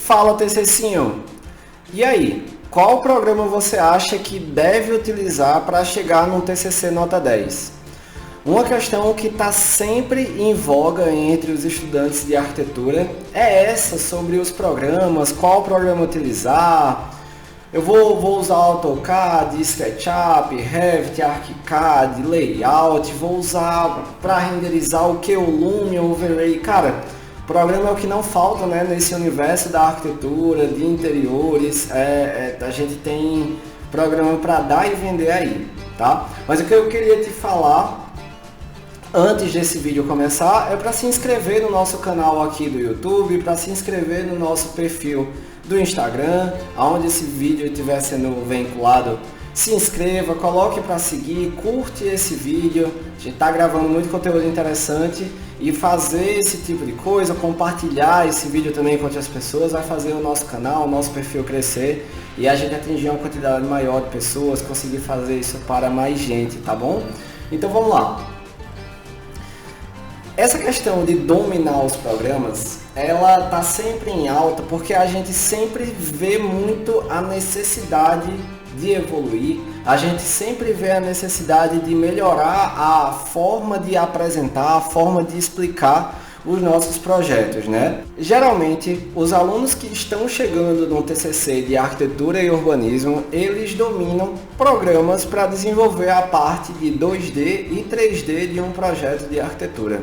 Fala, TCcinho! E aí, qual programa você acha que deve utilizar para chegar no TCC nota 10? Uma questão que está sempre em voga entre os estudantes de arquitetura é essa, sobre os programas, qual programa utilizar. Eu vou usar AutoCAD, SketchUp, Revit, ArchiCAD, Layout, vou usar para renderizar o que? O Lumion, Overlay. Cara, programa é o que não falta, né, nesse universo da arquitetura, de interiores. A gente tem programa para dar e vender aí, tá? Mas o que eu queria te falar antes desse vídeo começar é para se inscrever no nosso canal aqui do YouTube, para se inscrever no nosso perfil do Instagram, aonde esse vídeo estiver sendo vinculado. Se inscreva, coloque para seguir, curte esse vídeo. A gente está gravando muito conteúdo interessante e fazer esse tipo de coisa, compartilhar esse vídeo também com outras pessoas, vai fazer o nosso canal, o nosso perfil crescer e a gente atingir uma quantidade maior de pessoas, conseguir fazer isso para mais gente, tá bom? Então vamos lá. Essa questão de dominar os programas, ela está sempre em alta porque a gente sempre vê muito a necessidade de evoluir, a gente sempre vê a necessidade de melhorar a forma de apresentar, a forma de explicar os nossos projetos, né? Geralmente, os alunos que estão chegando no TCC de Arquitetura e Urbanismo, eles dominam programas para desenvolver a parte de 2D e 3D de um projeto de arquitetura.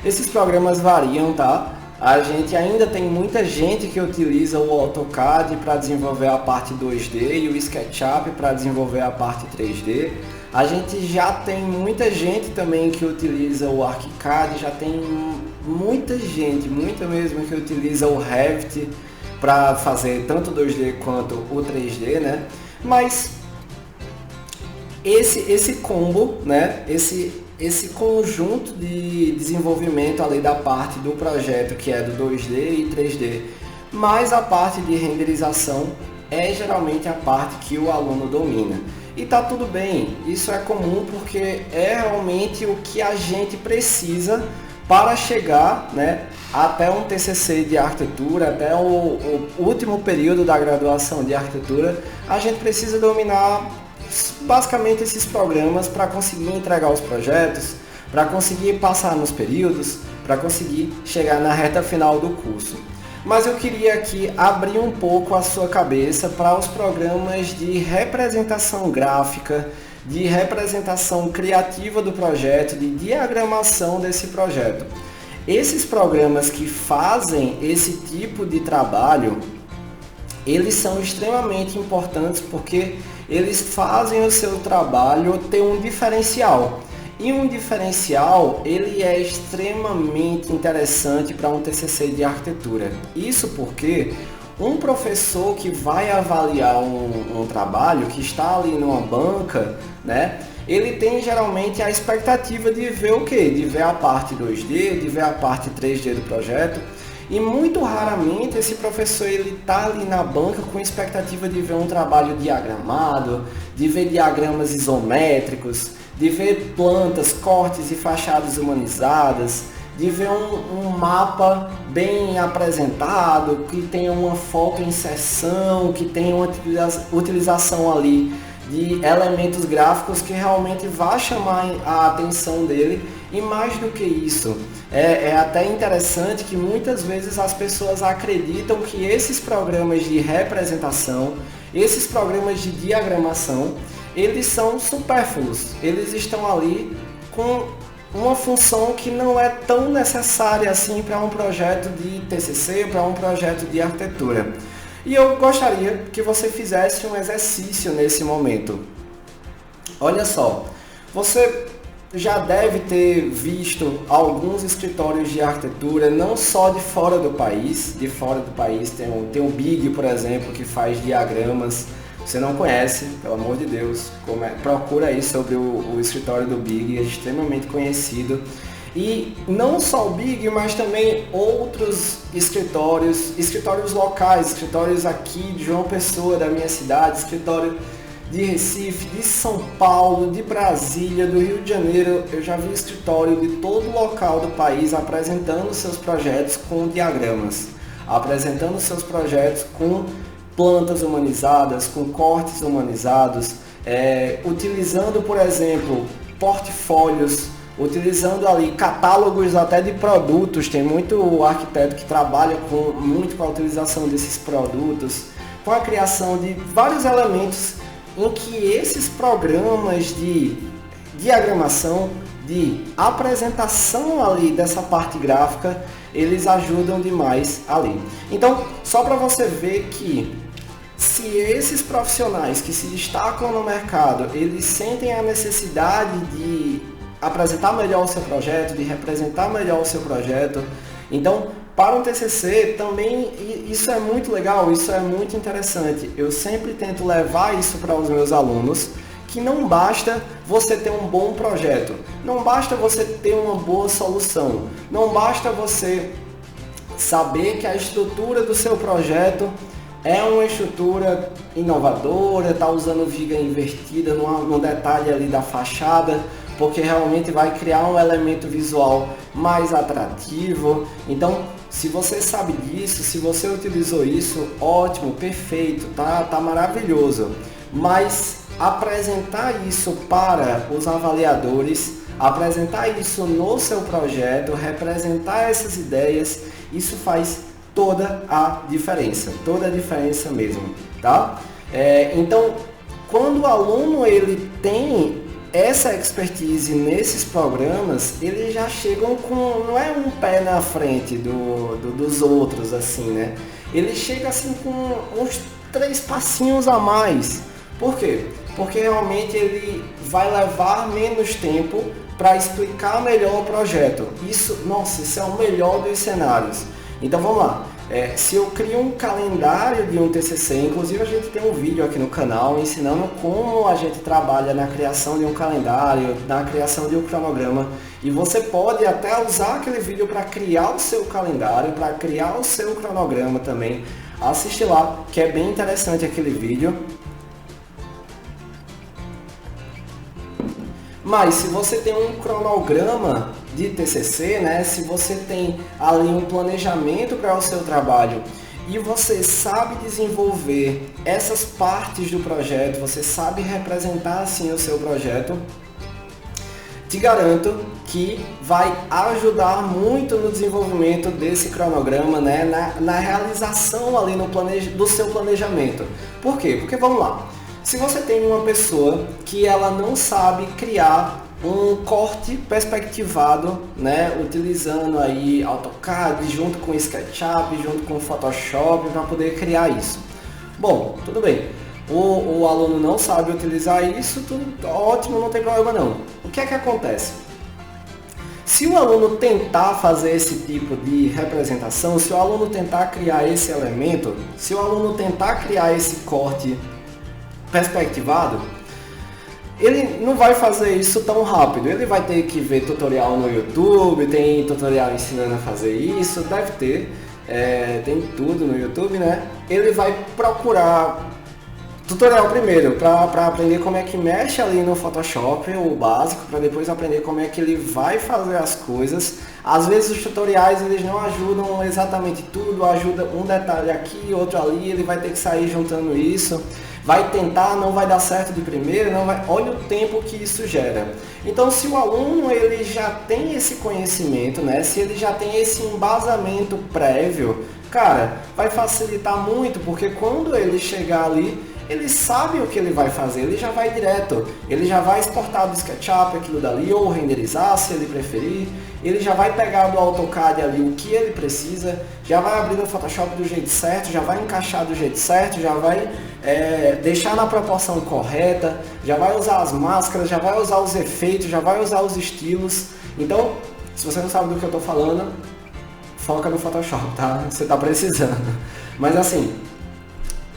Esses programas variam, tá? A gente ainda tem muita gente que utiliza o AutoCAD para desenvolver a parte 2D e o SketchUp para desenvolver a parte 3D. A gente já tem muita gente também que utiliza o ArchiCAD, já tem muita gente, muita mesmo, que utiliza o Revit para fazer tanto 2D quanto o 3D, né? Mas esse combo, né? Esse conjunto de desenvolvimento ali da parte do projeto, que é do 2D e 3D, mais a parte de renderização, é geralmente a parte que o aluno domina. E tá tudo bem, isso é comum porque é realmente o que a gente precisa para chegar, né, até um TCC de arquitetura, até o último período da graduação de arquitetura. A gente precisa dominar basicamente esses programas para conseguir entregar os projetos, para conseguir passar nos períodos, para conseguir chegar na reta final do curso. Mas eu queria aqui abrir um pouco a sua cabeça para os programas de representação gráfica, de representação criativa do projeto, de diagramação desse projeto. Esses programas que fazem esse tipo de trabalho, eles são extremamente importantes porque eles fazem o seu trabalho ter um diferencial. E um diferencial, ele é extremamente interessante para um TCC de arquitetura. Isso porque um professor que vai avaliar um trabalho, que está ali numa banca, né? Ele tem geralmente a expectativa de ver o quê? De ver a parte 2D, de ver a parte 3D do projeto. E muito raramente esse professor ele está ali na banca com expectativa de ver um trabalho diagramado, de ver diagramas isométricos, de ver plantas, cortes e fachadas humanizadas, de ver um mapa bem apresentado, que tenha uma foto em seção, que tenha uma utilização ali de elementos gráficos que realmente vai chamar a atenção dele. E mais do que isso, é até interessante que muitas vezes as pessoas acreditam que esses programas de representação, esses programas de diagramação, eles são supérfluos, eles estão ali com uma função que não é tão necessária assim para um projeto de TCC, para um projeto de arquitetura. E eu gostaria que você fizesse um exercício nesse momento. Olha só, você já deve ter visto alguns escritórios de arquitetura, não só de fora do país. De fora do país tem o Big, por exemplo, que faz diagramas. Você não conhece, pelo amor de Deus, procura aí sobre o escritório do Big, é extremamente conhecido. E não só o Big, mas também outros escritórios locais, escritórios aqui de João Pessoa, da minha cidade, escritório de Recife, de São Paulo, de Brasília, do Rio de Janeiro. Eu já vi escritório de todo local do país apresentando seus projetos com diagramas. apresentando seus projetos com plantas humanizadas, com cortes humanizados, utilizando, por exemplo, portfólios, utilizando ali catálogos até de produtos. Tem muito arquiteto que trabalha muito com a utilização desses produtos, com a criação de vários elementos em que esses programas de diagramação, de apresentação ali dessa parte gráfica, eles ajudam demais ali. Então, só para você ver que se esses profissionais que se destacam no mercado, eles sentem a necessidade de apresentar melhor o seu projeto, de representar melhor o seu projeto, então para um TCC também isso é muito legal, isso é muito interessante. Eu sempre tento levar isso para os meus alunos, que não basta você ter um bom projeto, não basta você ter uma boa solução, não basta você saber que a estrutura do seu projeto é uma estrutura inovadora, está usando viga invertida no detalhe ali da fachada, porque realmente vai criar um elemento visual mais atrativo. Então, se você sabe disso, se você utilizou isso, ótimo, perfeito, tá maravilhoso. Mas apresentar isso para os avaliadores, apresentar isso no seu projeto, representar essas ideias, isso faz toda a diferença mesmo, tá? Então, quando o aluno ele tem essa expertise nesses programas, eles já chegam com, não é um pé na frente dos outros, assim, né? Ele chega assim com uns 3 passinhos a mais. Por quê? Porque realmente ele vai levar menos tempo para explicar melhor o projeto. Isso é o melhor dos cenários. Então vamos lá, se eu crio um calendário de um TCC, inclusive a gente tem um vídeo aqui no canal ensinando como a gente trabalha na criação de um calendário, na criação de um cronograma, e você pode até usar aquele vídeo para criar o seu calendário, para criar o seu cronograma também. Assiste lá, que é bem interessante aquele vídeo. Mas se você tem um cronograma de TCC, né, se você tem ali um planejamento para o seu trabalho e você sabe desenvolver essas partes do projeto, você sabe representar assim o seu projeto, te garanto que vai ajudar muito no desenvolvimento desse cronograma, né, na realização ali do seu planejamento. Por quê? Porque vamos lá. Se você tem uma pessoa que ela não sabe criar um corte perspectivado, né, utilizando aí AutoCAD junto com SketchUp, junto com Photoshop para poder criar isso. Bom, tudo bem. O aluno não sabe utilizar isso, tudo ótimo, não tem problema não. O que é que acontece? Se o aluno tentar fazer esse tipo de representação, se o aluno tentar criar esse elemento, se o aluno tentar criar esse corte perspectivado, ele não vai fazer isso tão rápido. Ele vai ter que ver tutorial no YouTube, tem tutorial ensinando a fazer isso, deve ter, tem tudo no YouTube, né? Ele vai procurar tutorial primeiro para aprender como é que mexe ali no Photoshop, o básico, para depois aprender como é que ele vai fazer as coisas. Às vezes os tutoriais eles não ajudam exatamente tudo, ajuda um detalhe aqui, outro ali, ele vai ter que sair juntando isso. Vai tentar, não vai dar certo de primeira, não vai. Olha o tempo que isso gera. Então, se o aluno ele já tem esse conhecimento, né? Se ele já tem esse embasamento prévio, cara, vai facilitar muito, porque quando ele chegar ali, ele sabe o que ele vai fazer, ele já vai direto, ele já vai exportar do SketchUp aquilo dali, ou renderizar, se ele preferir, ele já vai pegar do AutoCAD ali o que ele precisa, já vai abrir no Photoshop do jeito certo, já vai encaixar do jeito certo, já vai deixar na proporção correta, já vai usar as máscaras, já vai usar os efeitos, já vai usar os estilos. Então, se você não sabe do que eu estou falando, foca no Photoshop, tá? Você está precisando. Mas assim,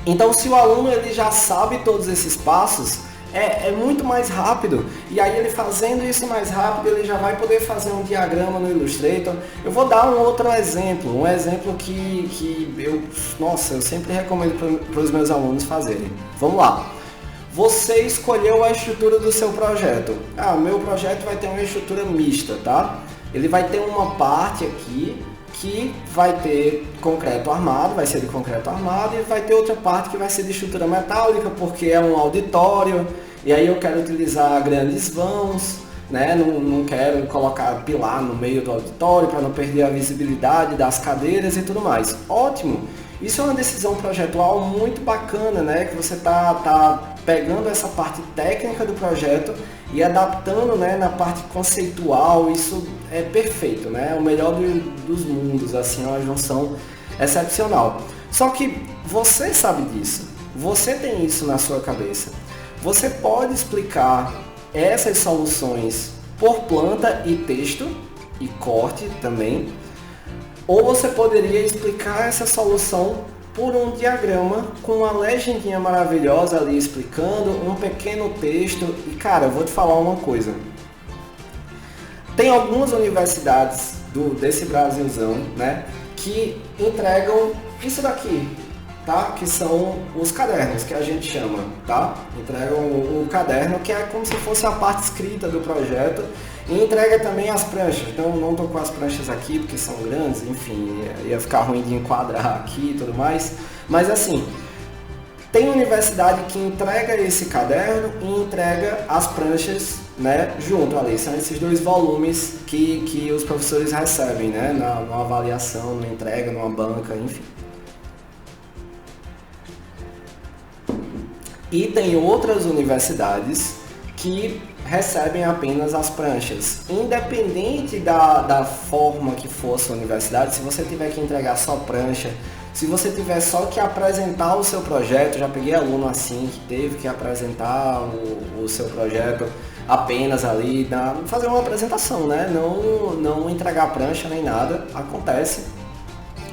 então se o aluno ele já sabe todos esses passos, é muito mais rápido, e aí ele fazendo isso mais rápido, ele já vai poder fazer um diagrama no Illustrator. Eu vou dar um outro exemplo, um exemplo que eu sempre recomendo para os meus alunos fazerem. Vamos lá. Você escolheu a estrutura do seu projeto. Meu projeto vai ter uma estrutura mista, tá? Ele vai ter uma parte aqui que vai ter concreto armado, vai ser de concreto armado, e vai ter outra parte que vai ser de estrutura metálica, porque é um auditório, e aí eu quero utilizar grandes vãos, né? Não quero colocar pilar no meio do auditório para não perder a visibilidade das cadeiras e tudo mais. Ótimo! Isso é uma decisão projetual muito bacana, né? Que você tá pegando essa parte técnica do projeto e adaptando, né, na parte conceitual. Isso é perfeito, né? É o melhor dos mundos, assim, é uma junção excepcional. Só que você sabe disso, você tem isso na sua cabeça. Você pode explicar essas soluções por planta e texto e corte também, ou você poderia explicar essa solução por um diagrama com uma legendinha maravilhosa ali explicando, um pequeno texto. E cara, eu vou te falar uma coisa, tem algumas universidades desse Brasilzão, né, que entregam isso daqui, tá? Que são os cadernos que a gente chama, tá? Entregam o caderno, que é como se fosse a parte escrita do projeto, e entrega também as pranchas. Então não tô com as pranchas aqui porque são grandes, enfim, ia ficar ruim de enquadrar aqui e tudo mais. Mas assim, tem universidade que entrega esse caderno e entrega as pranchas, né, junto ali. São esses dois volumes que os professores recebem, né, numa avaliação, numa entrega, numa banca, enfim. E tem outras universidades que recebem apenas as pranchas. Independente da forma que for a sua universidade, se você tiver que entregar só prancha, se você tiver só que apresentar o seu projeto, já peguei aluno assim que teve que apresentar o seu projeto apenas ali, fazer uma apresentação, né? Não entregar prancha nem nada, acontece.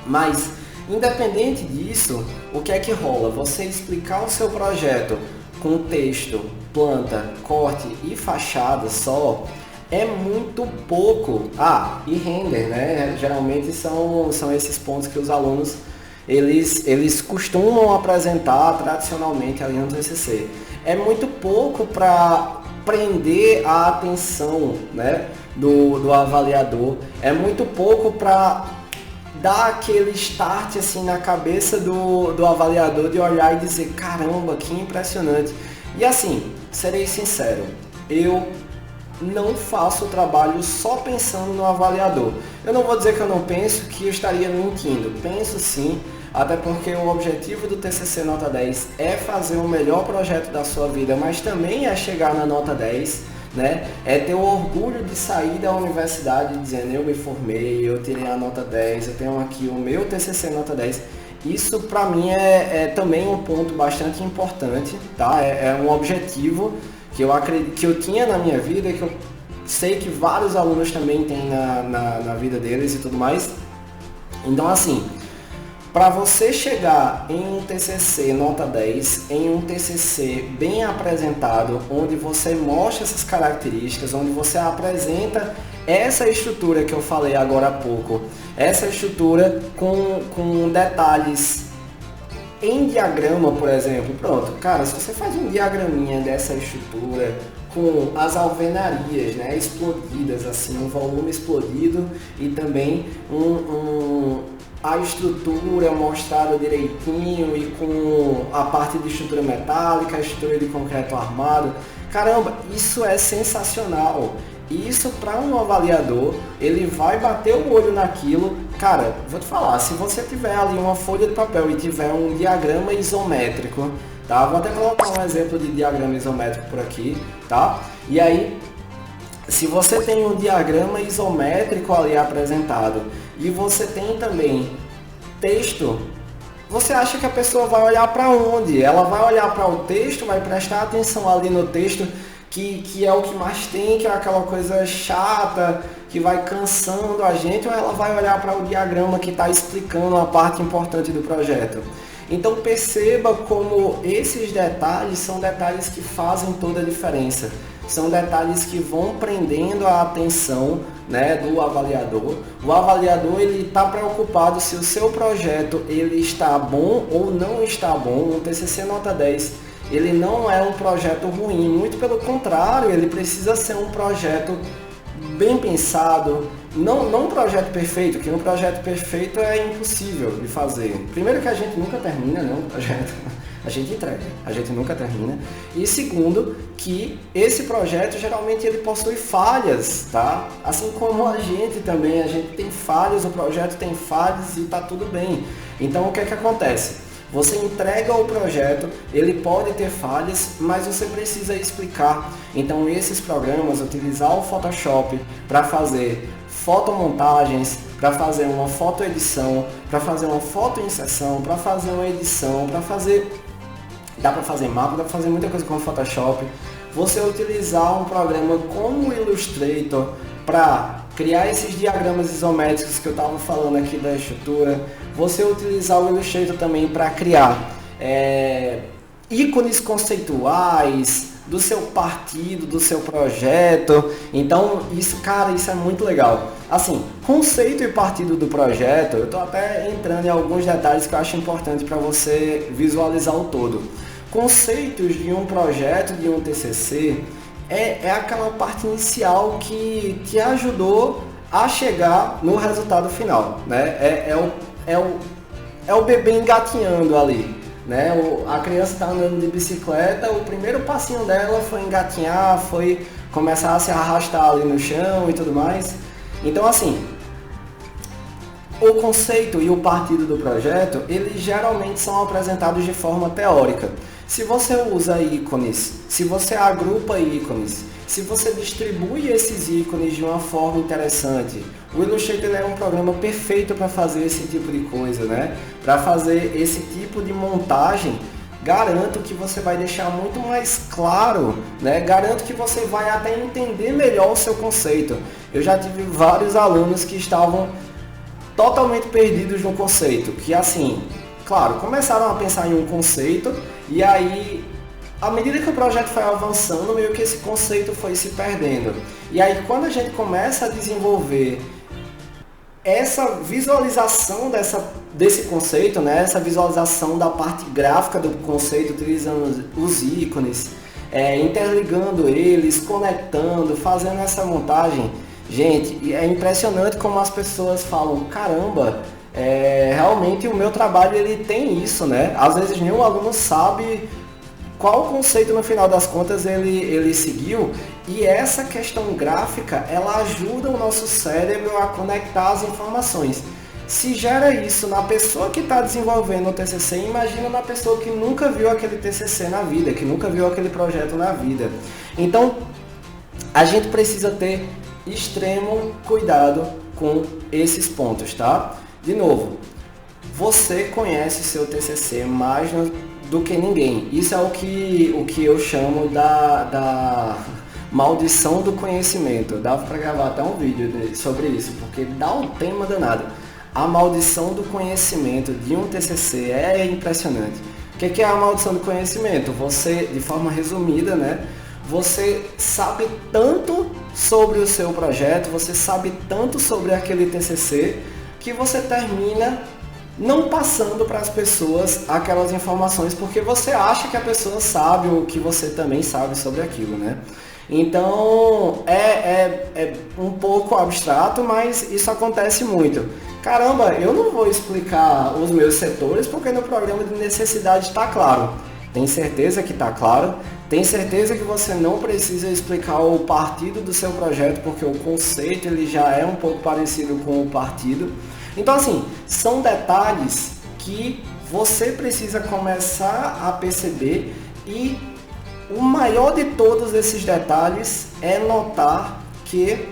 Mas independente disso, o que é que rola? Você explicar o seu projeto com texto, planta, corte e fachada só é muito pouco. E render, né? Geralmente são esses pontos que os alunos eles costumam apresentar tradicionalmente ali no TCC. É muito pouco para prender a atenção, né, do avaliador. É muito pouco para dar aquele start assim na cabeça do avaliador de olhar e dizer, caramba, que impressionante. E assim, serei sincero, eu não faço o trabalho só pensando no avaliador. Eu não vou dizer que eu não penso, que eu estaria mentindo. Penso sim, até porque o objetivo do TCC Nota 10 é fazer o melhor projeto da sua vida, mas também é chegar na nota 10, né? É ter o orgulho de sair da universidade dizendo, eu me formei, eu tirei a nota 10, eu tenho aqui o meu TCC Nota 10. Isso para mim é também um ponto bastante importante, tá? É um objetivo que eu acredito, que eu tinha na minha vida, que eu sei que vários alunos também têm na vida deles e tudo mais. Então assim, para você chegar em um TCC nota 10, em um TCC bem apresentado, onde você mostra essas características, onde você apresenta essa estrutura que eu falei agora há pouco, essa estrutura com detalhes em diagrama, por exemplo, pronto, cara, se você faz um diagraminha dessa estrutura com as alvenarias, né, explodidas, assim, um volume explodido e também a estrutura mostrada direitinho e com a parte de estrutura metálica, a estrutura de concreto armado. Caramba, isso é sensacional. Isso para um avaliador, ele vai bater o olho naquilo. Cara, vou te falar, se você tiver ali uma folha de papel e tiver um diagrama isométrico, tá? Vou até colocar um exemplo de diagrama isométrico por aqui, tá? E aí, se você tem um diagrama isométrico ali apresentado e você tem também texto, você acha que a pessoa vai olhar para onde? Ela vai olhar para o texto, vai prestar atenção ali no texto, que é o que mais tem, que é aquela coisa chata, que vai cansando a gente, ou ela vai olhar para o diagrama que está explicando a parte importante do projeto? Então perceba como esses detalhes são detalhes que fazem toda a diferença. São detalhes que vão prendendo a atenção, né, do avaliador. O avaliador ele está preocupado se o seu projeto ele está bom ou não está bom. Um TCC nota 10 ele não é um projeto ruim, muito pelo contrário, ele precisa ser um projeto bem pensado, não um projeto perfeito, que um projeto perfeito é impossível de fazer. Primeiro que a gente nunca termina, né, um projeto, a gente entrega, a gente nunca termina. E segundo, que esse projeto geralmente ele possui falhas, tá? Assim como a gente também, a gente tem falhas, o projeto tem falhas e tá tudo bem. Então o que é que acontece? Você entrega o projeto, ele pode ter falhas, mas você precisa explicar. Então esses programas, utilizar o Photoshop para fazer fotomontagens, para fazer uma fotoedição, para fazer uma fotoinserção, para fazer uma edição, para fazer... Dá para fazer mapa, dá para fazer muita coisa com o Photoshop. Você utilizar um programa como o Illustrator para criar esses diagramas isométricos que eu estava falando aqui da estrutura. Você utilizar o Illustrator também para criar ícones conceituais do seu partido, do seu projeto. Então, isso, cara, isso é muito legal. Assim, conceito e partido do projeto, eu estou até entrando em alguns detalhes que eu acho importante para você visualizar o todo. Conceitos de um projeto, de um TCC, é aquela parte inicial que te ajudou a chegar no resultado final, né? É o bebê engatinhando ali, né? A criança está andando de bicicleta, o primeiro passinho dela foi engatinhar, foi começar a se arrastar ali no chão e tudo mais. Então, assim, o conceito e o partido do projeto, eles geralmente são apresentados de forma teórica. Se você usa ícones, se você agrupa ícones, se você distribui esses ícones de uma forma interessante, o Illustrator é um programa perfeito para fazer esse tipo de coisa, né? Para fazer esse tipo de montagem, garanto que você vai deixar muito mais claro, né? Garanto que você vai até entender melhor o seu conceito. Eu já tive vários alunos que estavam totalmente perdidos no conceito, que assim, claro, começaram a pensar em um conceito e aí, à medida que o projeto foi avançando, meio que esse conceito foi se perdendo. E aí, quando a gente começa a desenvolver essa visualização desse conceito, né? Essa visualização da parte gráfica do conceito, utilizando os ícones, interligando eles, conectando, fazendo essa montagem, gente, é impressionante como as pessoas falam, caramba, realmente o meu trabalho ele tem isso, né? Às vezes nenhum aluno sabe qual conceito no final das contas ele seguiu, e essa questão gráfica ela ajuda o nosso cérebro a conectar as informações. Se gera isso na pessoa que está desenvolvendo o TCC, imagina na pessoa que nunca viu aquele TCC na vida, que nunca viu aquele projeto na vida. Então a gente precisa ter extremo cuidado com esses pontos, tá? De novo, você conhece seu TCC mais do que ninguém. Isso é o que eu chamo da maldição do conhecimento. Dava para gravar até um vídeo sobre isso, porque dá um tema danado. A maldição do conhecimento de um TCC é impressionante. O que é a maldição do conhecimento? Você, de forma resumida, né? Você sabe tanto sobre o seu projeto, você sabe tanto sobre aquele TCC, que você termina não passando para as pessoas aquelas informações, porque você acha que a pessoa sabe o que você também sabe sobre aquilo, né? Então, é um pouco abstrato, mas isso acontece muito. Caramba, eu não vou explicar os meus setores porque no programa de necessidade está claro. Tem certeza que está claro? Tem certeza que você não precisa explicar o partido do seu projeto porque o conceito ele já é um pouco parecido com o partido. Então assim, são detalhes que você precisa começar a perceber, e o maior de todos esses detalhes é notar que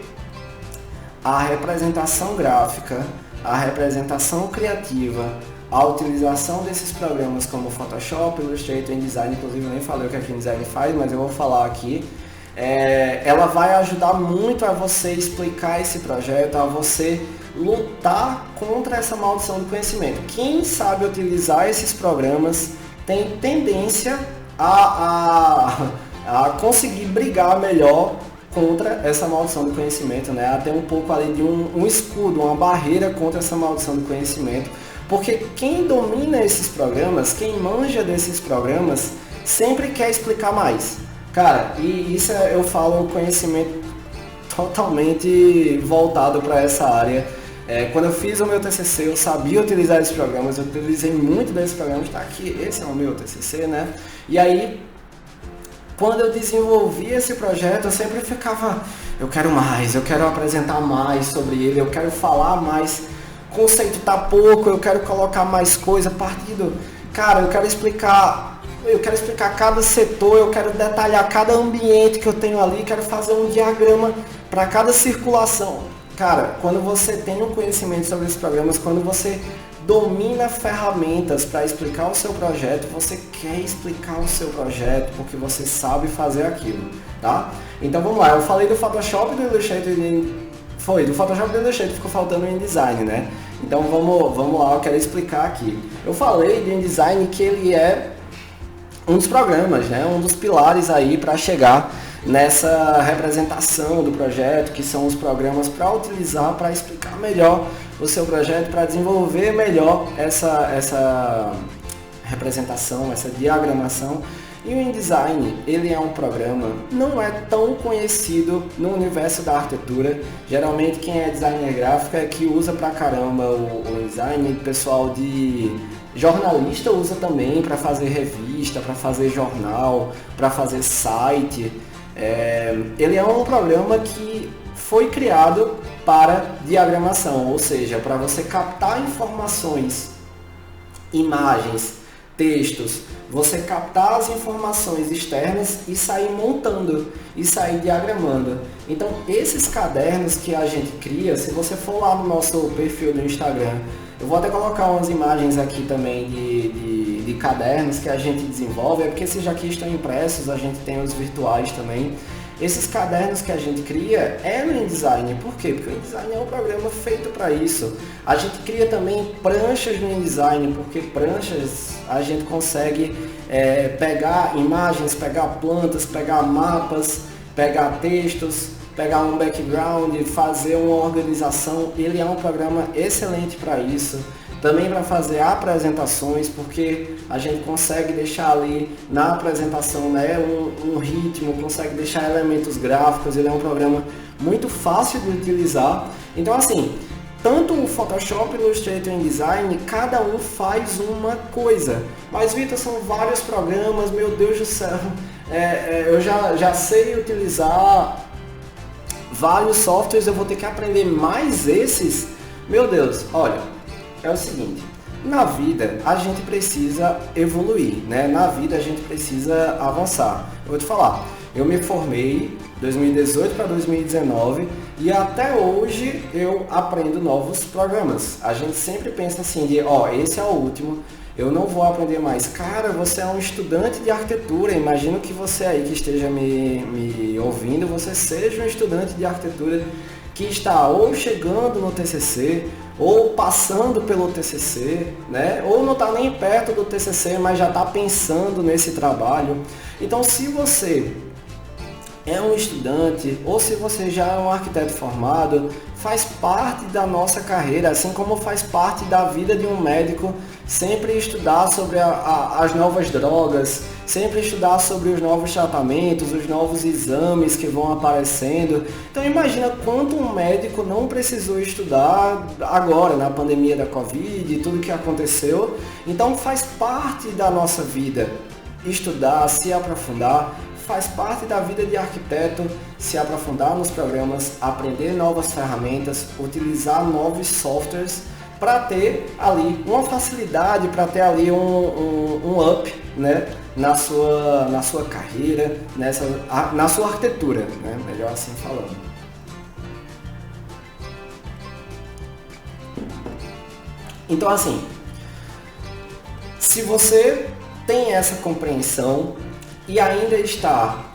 a representação gráfica, a representação criativa, a utilização desses programas como Photoshop, Illustrator, InDesign, inclusive eu nem falei o que a InDesign faz, mas eu vou falar aqui, ela vai ajudar muito a você explicar esse projeto, a você lutar contra essa maldição do conhecimento. Quem sabe utilizar esses programas tem tendência a conseguir brigar melhor contra essa maldição do conhecimento, né? Até um pouco ali de um escudo, uma barreira contra essa maldição do conhecimento. Porque quem domina esses programas, quem manja desses programas, sempre quer explicar mais. Cara, e isso eu falo conhecimento totalmente voltado para essa área. Quando eu fiz o meu TCC, eu sabia utilizar esses programas, eu utilizei muito desses programas, tá aqui, esse é o meu TCC, né? E aí, quando eu desenvolvi esse projeto, eu sempre ficava, eu quero mais, eu quero apresentar mais sobre ele, eu quero falar mais, conceito tá pouco, eu quero colocar mais coisa, partido, cara, eu quero explicar cada setor, eu quero detalhar cada ambiente que eu tenho ali, quero fazer um diagrama para cada circulação. Cara, quando você tem um conhecimento sobre esses programas, quando você domina ferramentas para explicar o seu projeto, você quer explicar o seu projeto porque você sabe fazer aquilo, tá? Então vamos lá, eu falei do Photoshop e do Illustrator, do Photoshop e do Illustrator, ficou faltando o InDesign, né? Então vamos lá, eu quero explicar aqui. Eu falei do InDesign que ele é um dos programas, né? Um dos pilares aí para chegar nessa representação do projeto, que são os programas para utilizar, para explicar melhor o seu projeto, para desenvolver melhor essa representação, essa diagramação. E o InDesign, ele é um programa, não é tão conhecido no universo da arquitetura. Geralmente quem é designer gráfico é que usa pra caramba o InDesign, o pessoal de jornalista usa também para fazer revista, para fazer jornal, para fazer site. Ele é um programa que foi criado para diagramação, ou seja, para você captar informações, imagens, textos, você captar as informações externas e sair montando, e sair diagramando. Então, esses cadernos que a gente cria, se você for lá no nosso perfil do Instagram, eu vou até colocar umas imagens aqui também de cadernos que a gente desenvolve, porque esses aqui estão impressos, a gente tem os virtuais também. Esses cadernos que a gente cria é no InDesign. Por quê? Porque o InDesign é um programa feito para isso. A gente cria também pranchas no InDesign, porque pranchas a gente consegue pegar imagens, pegar plantas, pegar mapas, pegar textos, pegar um background, fazer uma organização. Ele é um programa excelente para isso. Também para fazer apresentações, porque a gente consegue deixar ali na apresentação, né, um ritmo, consegue deixar elementos gráficos. Ele é um programa muito fácil de utilizar. Então assim, tanto o Photoshop, o Illustrator e o InDesign, cada um faz uma coisa. Mas Vitor, são vários programas, meu Deus do céu, eu já sei utilizar vários softwares, eu vou ter que aprender mais esses. Meu Deus, olha, é o seguinte, na vida a gente precisa evoluir, né? Na vida a gente precisa avançar. Eu vou te falar, eu me formei 2018 para 2019 e até hoje eu aprendo novos programas. A gente sempre pensa assim de, esse é o último, eu não vou aprender mais. Cara, você é um estudante de arquitetura, imagino que você aí que esteja me ouvindo, você seja um estudante de arquitetura que está ou chegando no TCC, ou passando pelo TCC, né? Ou não está nem perto do TCC, mas já está pensando nesse trabalho. Então, se você é um estudante, ou se você já é um arquiteto formado, faz parte da nossa carreira, assim como faz parte da vida de um médico, sempre estudar sobre as novas drogas, sempre estudar sobre os novos tratamentos, os novos exames que vão aparecendo. Então imagina quanto um médico não precisou estudar agora, na pandemia da Covid e tudo que aconteceu. Então faz parte da nossa vida estudar, se aprofundar, faz parte da vida de arquiteto se aprofundar nos programas, aprender novas ferramentas, utilizar novos softwares para ter ali uma facilidade, para ter ali um up, né, na sua carreira, na sua arquitetura, né, melhor assim falando. Então assim, se você tem essa compreensão e ainda está,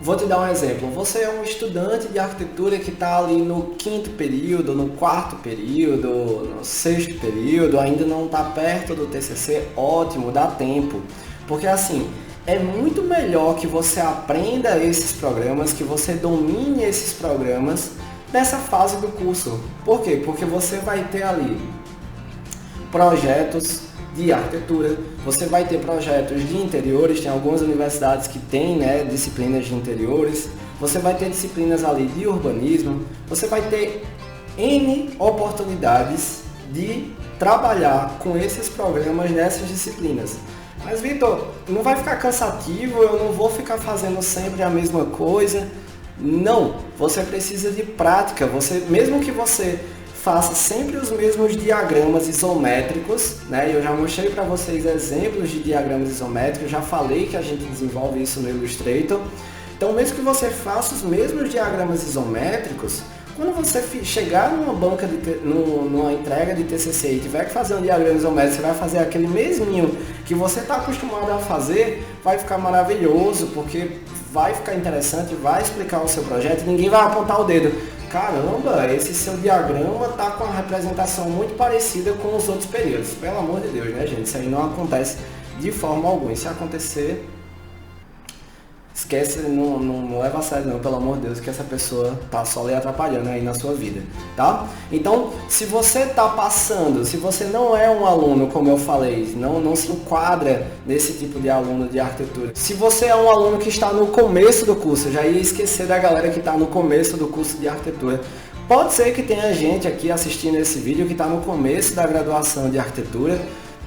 vou te dar um exemplo, você é um estudante de arquitetura que está ali no 5º período, no 4º período, no 6º período, ainda não está perto do TCC, ótimo, dá tempo, porque assim, é muito melhor que você aprenda esses programas, que você domine esses programas nessa fase do curso. Por quê? Porque você vai ter ali projetos de arquitetura, você vai ter projetos de interiores, tem algumas universidades que têm, né, disciplinas de interiores, você vai ter disciplinas ali de urbanismo, você vai ter N oportunidades de trabalhar com esses programas nessas disciplinas. Mas, Vitor, não vai ficar cansativo, eu não vou ficar fazendo sempre a mesma coisa. Não, você precisa de prática. Mesmo que você faça sempre os mesmos diagramas isométricos, né? Eu já mostrei para vocês exemplos de diagramas isométricos, já falei que a gente desenvolve isso no Illustrator. Então, mesmo que você faça os mesmos diagramas isométricos, quando você chegar numa banca, numa entrega de TCC e tiver que fazer um diagrama isométrico, você vai fazer aquele mesminho que você está acostumado a fazer, vai ficar maravilhoso, porque vai ficar interessante, vai explicar o seu projeto e ninguém vai apontar o dedo. Caramba, esse seu diagrama está com uma representação muito parecida com os outros períodos. Pelo amor de Deus, né, gente? Isso aí não acontece de forma alguma. E se acontecer, esquece, não leva a sério não, pelo amor de Deus, que essa pessoa tá só lhe atrapalhando aí na sua vida, tá? Então, se você tá passando, se você não é um aluno, como eu falei, não se enquadra nesse tipo de aluno de arquitetura. Se você é um aluno que está no começo do curso, eu já ia esquecer da galera que está no começo do curso de arquitetura. Pode ser que tenha gente aqui assistindo esse vídeo que está no começo da graduação de arquitetura,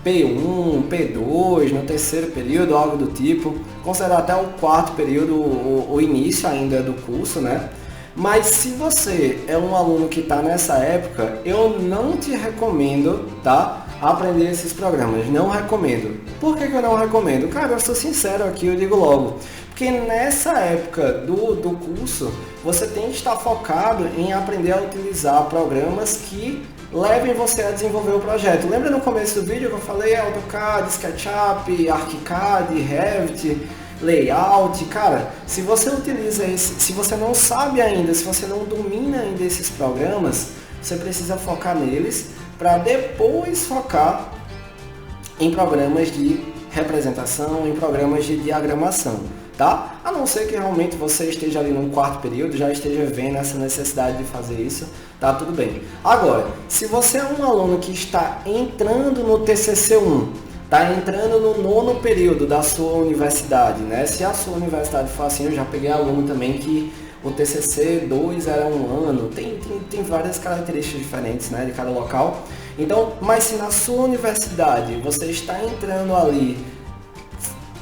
P1, P2, no terceiro período, algo do tipo, considerar até o quarto período, o início ainda do curso, né? Mas se você é um aluno que está nessa época, eu não te recomendo, tá? Aprender esses programas, não recomendo. Por que eu não recomendo? Cara, eu sou sincero aqui, eu digo logo. Porque nessa época do curso, você tem que estar focado em aprender a utilizar programas que levem você a desenvolver o projeto. Lembra no começo do vídeo que eu falei AutoCAD, SketchUp, ArchiCAD, Revit, Layout? Cara, se você utiliza se você não sabe ainda, se você não domina ainda esses programas, você precisa focar neles para depois focar em programas de representação, em programas de diagramação, tá? A não ser que realmente você esteja ali no quarto período, já esteja vendo essa necessidade de fazer isso, tá tudo bem. Agora, se você é um aluno que está entrando no TCC1, está entrando no nono período da sua universidade, né? Se a sua universidade for assim, eu já peguei aluno também que o TCC2 era um ano, tem várias características diferentes, né, de cada local. Então, mas se na sua universidade você está entrando ali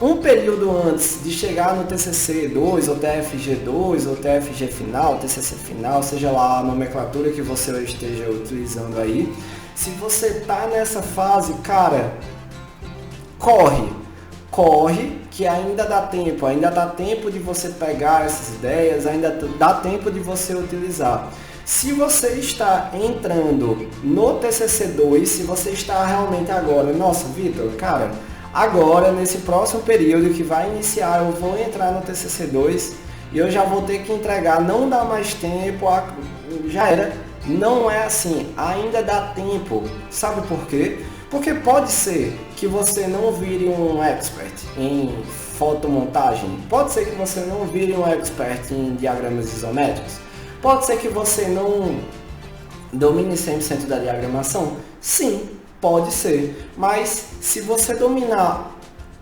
um período antes de chegar no TCC2, ou TFG2, ou TFG final, TCC final, seja lá a nomenclatura que você esteja utilizando aí, se você está nessa fase, cara, corre, que ainda dá tempo de você pegar essas ideias, ainda dá tempo de você utilizar. Se você está entrando no TCC2, se você está realmente agora, nossa, Vitor, cara, agora nesse próximo período que vai iniciar, eu vou entrar no TCC2 e eu já vou ter que entregar, não dá mais tempo, já era, não é assim, ainda dá tempo. Sabe por quê? Porque pode ser que você não vire um expert em fotomontagem, pode ser que você não vire um expert em diagramas isométricos, pode ser que você não domine 100% da diagramação, sim, pode ser, mas se você dominar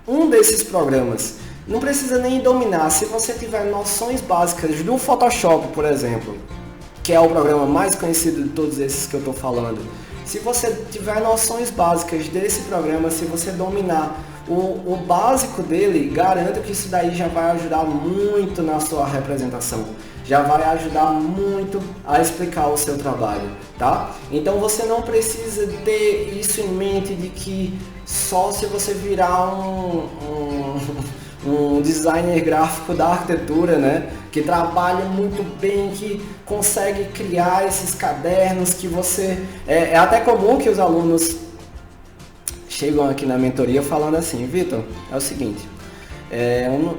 um desses programas, não precisa nem dominar, se você tiver noções básicas do Photoshop, por exemplo, que é o programa mais conhecido de todos esses que eu estou falando, se você tiver noções básicas desse programa, se você dominar o básico dele, garanto que isso daí já vai ajudar muito na sua representação, já vai ajudar muito a explicar o seu trabalho, tá? Então você não precisa ter isso em mente de que só se você virar um designer gráfico da arquitetura, né, que trabalha muito bem, que consegue criar esses cadernos que você... É até comum que os alunos chegam aqui na mentoria falando assim, Vitor, é o seguinte,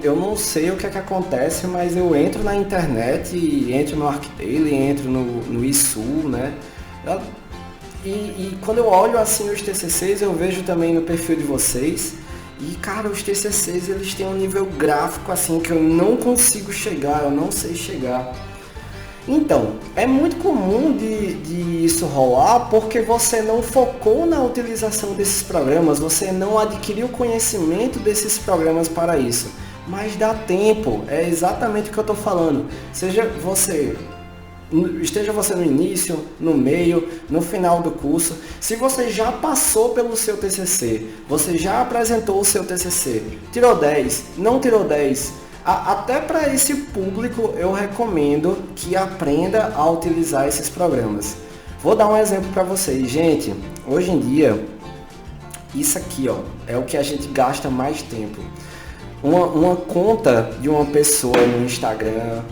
eu não sei o que é que acontece, mas eu entro na internet, entro no ArcDaily, entro no ISU, né, e quando eu olho assim os TCCs, eu vejo também no perfil de vocês. E, cara, os TCCs, eles têm um nível gráfico, assim, que eu não consigo chegar, eu não sei chegar. Então, é muito comum de isso rolar porque você não focou na utilização desses programas, você não adquiriu conhecimento desses programas para isso. mas dá tempo, é exatamente o que eu estou falando. Esteja você no início, no meio, no final do curso, se você já passou pelo seu TCC, você já apresentou o seu TCC, tirou 10, não tirou 10, até para esse público eu recomendo que aprenda a utilizar esses programas. Vou dar um exemplo para vocês, gente. Hoje em dia, isso aqui é o que a gente gasta mais tempo. Uma conta de uma pessoa no Instagram,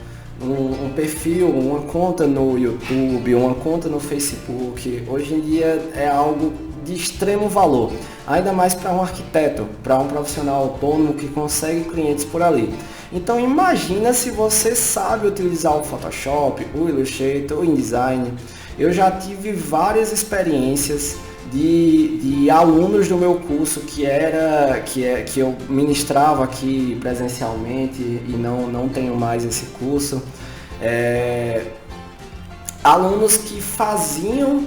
um perfil, uma conta no YouTube, uma conta no Facebook, hoje em dia é algo de extremo valor, ainda mais para um arquiteto, para um profissional autônomo que consegue clientes por ali. Então imagina se você sabe utilizar o Photoshop, o Illustrator, o InDesign. Eu já tive várias experiências de alunos do meu curso que eu ministrava aqui presencialmente e não tenho mais esse curso. Alunos que faziam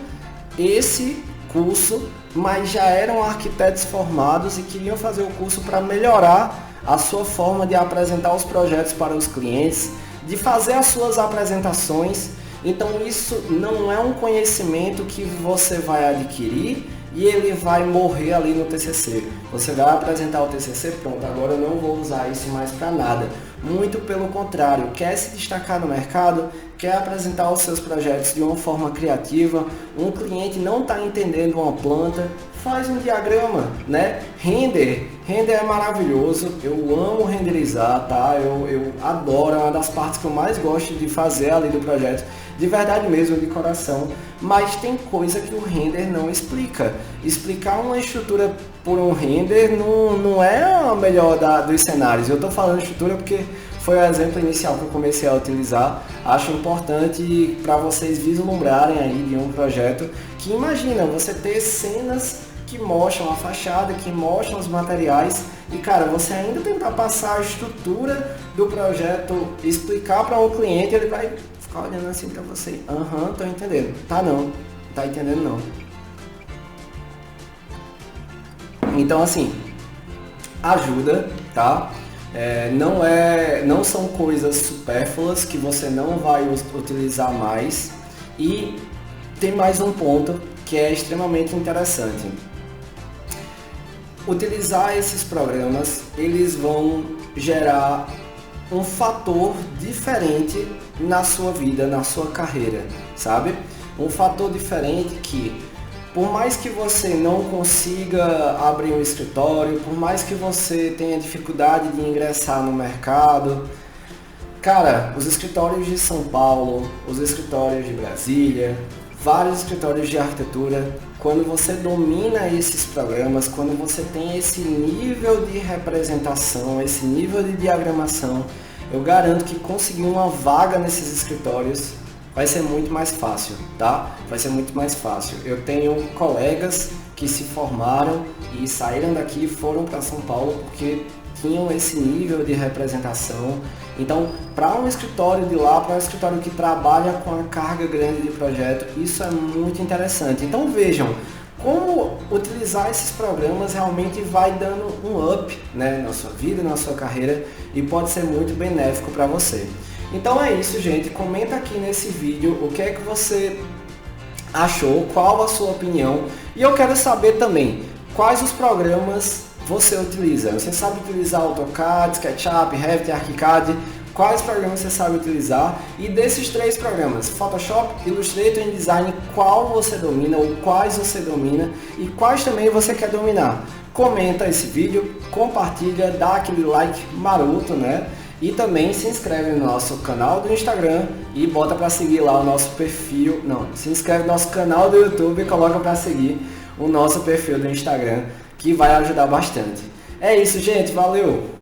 esse curso, mas já eram arquitetos formados e queriam fazer o curso para melhorar a sua forma de apresentar os projetos para os clientes, de fazer as suas apresentações. Então isso não é um conhecimento que você vai adquirir e ele vai morrer ali no TCC. Você vai apresentar o TCC, pronto, agora eu não vou usar isso mais para nada. Muito pelo contrário, quer se destacar no mercado, quer apresentar os seus projetos de uma forma criativa, um cliente não está entendendo uma planta, faz um diagrama, né? Render é maravilhoso, eu amo renderizar, tá? Eu adoro, é uma das partes que eu mais gosto de fazer ali do projeto, de verdade mesmo, de coração, mas tem coisa que o render não explica. Explicar uma estrutura por um render não é a melhor dos cenários. Eu estou falando estrutura porque foi o exemplo inicial que eu comecei a utilizar. Acho importante para vocês vislumbrarem aí de um projeto que imagina você ter cenas que mostram a fachada, que mostram os materiais e, cara, você ainda tentar passar a estrutura do projeto, explicar para um cliente, ele vai ficar olhando assim para você. Tô entendendo. Tá não. Tá entendendo não. Então, assim, ajuda, tá? Não são coisas supérfluas que você não vai utilizar mais. E tem mais um ponto que é extremamente interessante. Utilizar esses programas, eles vão gerar um fator diferente na sua vida, na sua carreira, sabe? Um fator diferente que, por mais que você não consiga abrir um escritório, por mais que você tenha dificuldade de ingressar no mercado, cara, os escritórios de São Paulo, os escritórios de Brasília, vários escritórios de arquitetura, quando você domina esses programas, quando você tem esse nível de representação, esse nível de diagramação, eu garanto que conseguir uma vaga nesses escritórios vai ser muito mais fácil, tá? Vai ser muito mais fácil. Eu tenho colegas que se formaram e saíram daqui e foram para São Paulo porque tinham esse nível de representação. Então, para um escritório de lá, para um escritório que trabalha com a carga grande de projeto, isso é muito interessante. Então vejam, como utilizar esses programas realmente vai dando um up, né, na sua vida, na sua carreira e pode ser muito benéfico para você. Então é isso, gente. Comenta aqui nesse vídeo o que é que você achou, qual a sua opinião. E eu quero saber também quais os programas você utiliza. Você sabe utilizar AutoCAD, SketchUp, Revit, ArchiCAD? Quais programas você sabe utilizar? E desses três programas, Photoshop, Illustrator e InDesign, qual você domina ou quais você domina e quais também você quer dominar? Comenta esse vídeo, compartilha, dá aquele like maroto, né? E também se inscreve no nosso canal do Instagram e bota para seguir lá o nosso perfil. Não, se inscreve no nosso canal do YouTube e coloca para seguir o nosso perfil do Instagram, que vai ajudar bastante. É isso, gente. Valeu!